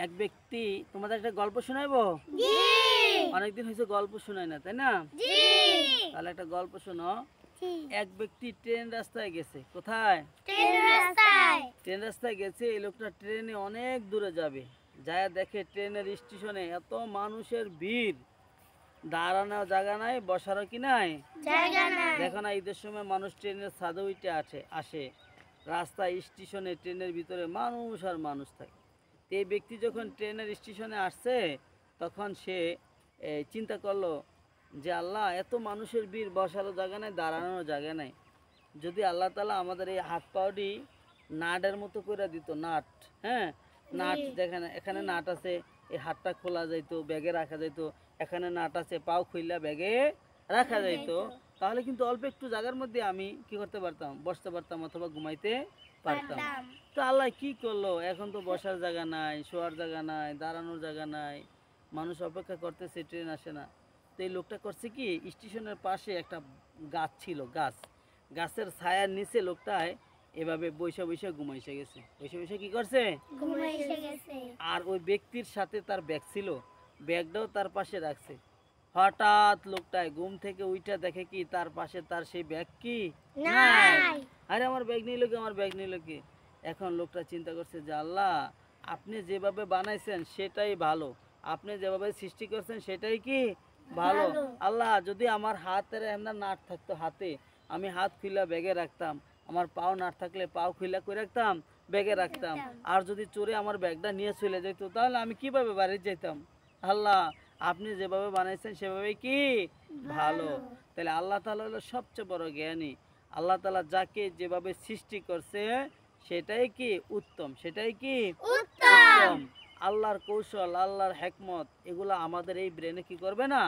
এক ব্যক্তি তোমাদের একটা গল্প শোনাইবো। জি। অনেকদিন হয়েছে গল্প শোনাই না, তাই না? জি। তাহলে একটা গল্প শোনো। জি। এক ব্যক্তি ট্রেন রাস্তায় গেছে। কোথায়? ট্রেন রাস্তায়। ট্রেন রাস্তায় গেছে। এই লোকটা ট্রেনে অনেক দূরে যাবে, যায় দেখে ট্রেনের স্টেশনে এত মানুষের ভিড়, দাঁড়ানোর জায়গা নাই, বসারও কি নাই জায়গা নাই। দেখো না, ঈদের সময় মানুষ ট্রেনের ছাদে উঠে আসে। রাস্তায় স্টেশনে ট্রেনের ভিতরে মানুষ আর মানুষ থাকে। তো এই ব্যক্তি যখন ট্রেনের স্টেশনে আসছে, তখন সে চিন্তা করলো যে আল্লাহ, এত মানুষের ভিড়, বসারও জায়গা নাই, দাঁড়ানোর জায়গা নাই। যদি আল্লাহ তাআলা আমাদের এই হাত পাওটি নাটের মতো করে দিত, নাট, হ্যাঁ, নাট যেখানে এখানে নাট আছে, এই হাতটা খোলা যাইতো, ব্যাগে রাখা যাইতো। এখানে নাট আছে, পাও খুললা ব্যাগে রাখা যাইতো, তাহলে কিন্তু অল্প একটু জায়গার মধ্যে আমি কি করতে পারতাম, বসতে পারতাম অথবা ঘুমাইতে পারতাম। তো আল্লাহ কি করলো, এখন তো বসার জায়গা নাই, শোয়ার জায়গা নাই, দাঁড়ানোর জায়গা নাই, মানুষ অপেক্ষা করতেছে, ট্রেন আসে না। তো এই লোকটা করছে কি, স্টেশনের পাশে একটা গাছ ছিল, গাছের ছায়ার নিচে লোকটায় এভাবে বৈশা বৈশা ঘুমাইছে গেছে। বৈশা বৈশা কি করছে, ঘুমাইছে গেছে। আর ওই ব্যক্তির সাথে তার ব্যাগ ছিল, ব্যাগটাও তার পাশে রাখছে। হঠাৎ লোকটায় ঘুম থেকে উইঠা দেখে কি, তার পাশে তার সেই ব্যাগ কি নাই। আরে আমার ব্যাগ নিল কি, আমার ব্যাগ নিল কি। এখন লোকটা চিন্তা করছে যে আল্লাহ, আপনি যেভাবে বানাইছেন সেটাই ভালো, আপনি যেভাবে সৃষ্টি করছেন সেটাই কি ভালো। আল্লাহ, যদি আমার হাতের এমন নাট থাকতো হাতে, আমি হাত খুইলা ব্যাগে রাখতাম, আমার পাও নাট থাকলে পাও খুইলা করে রাখতাম, ব্যাগে রাখতাম। আর যদি চোরে আমার ব্যাগটা নিয়ে চলে যেত, তাহলে আমি কিভাবে বাড়ি যেতাম। আল্লাহ, আপনি যেভাবে বানাইছেন সেভাবে কি ভালো। তাহলে আল্লাহ তাআলা হলো সবচেয়ে বড় জ্ঞানী। আল্লাহ তাআলা যাকে যেভাবে সৃষ্টি করছে সেটাই কি উত্তম, সেটাই কি উত্তম। আল্লাহর কৌশল, আল্লাহর হিকমত, এগুলো আমাদের এই ব্রেনে কি করবে না,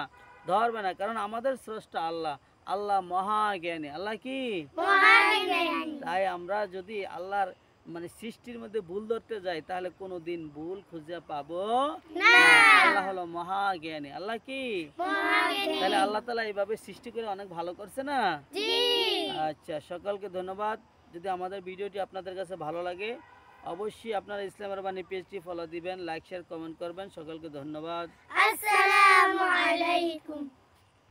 ধরবে না। কারণ আমাদের স্রষ্টা আল্লাহ, আল্লাহ মহাজ্ঞানী। আল্লাহ কি মহাজ্ঞানী। তাই আমরা যদি আল্লাহর মানে সৃষ্টির মধ্যে ভুল ধরতে যাই, তাহলে কোনোদিন ভুল খুঁজে পাবো না। আল্লাহ হলো মহাজ্ঞানী। আল্লাহ কি মহাজ্ঞানী। তাহলে আল্লাহ তাআলা এইভাবে সৃষ্টি করে অনেক ভালো করছে না। জি। আচ্ছা, সকলকে ধন্যবাদ। যদি আমাদের ভিডিওটি আপনাদের কাছে ভালো লাগে, অবশ্যই আপনারা ইসলামের বাণী পেজটি ফলো দিবেন, লাইক শেয়ার কমেন্ট করবেন। সকলকে ধন্যবাদ। আসসালামু আলাইকুম।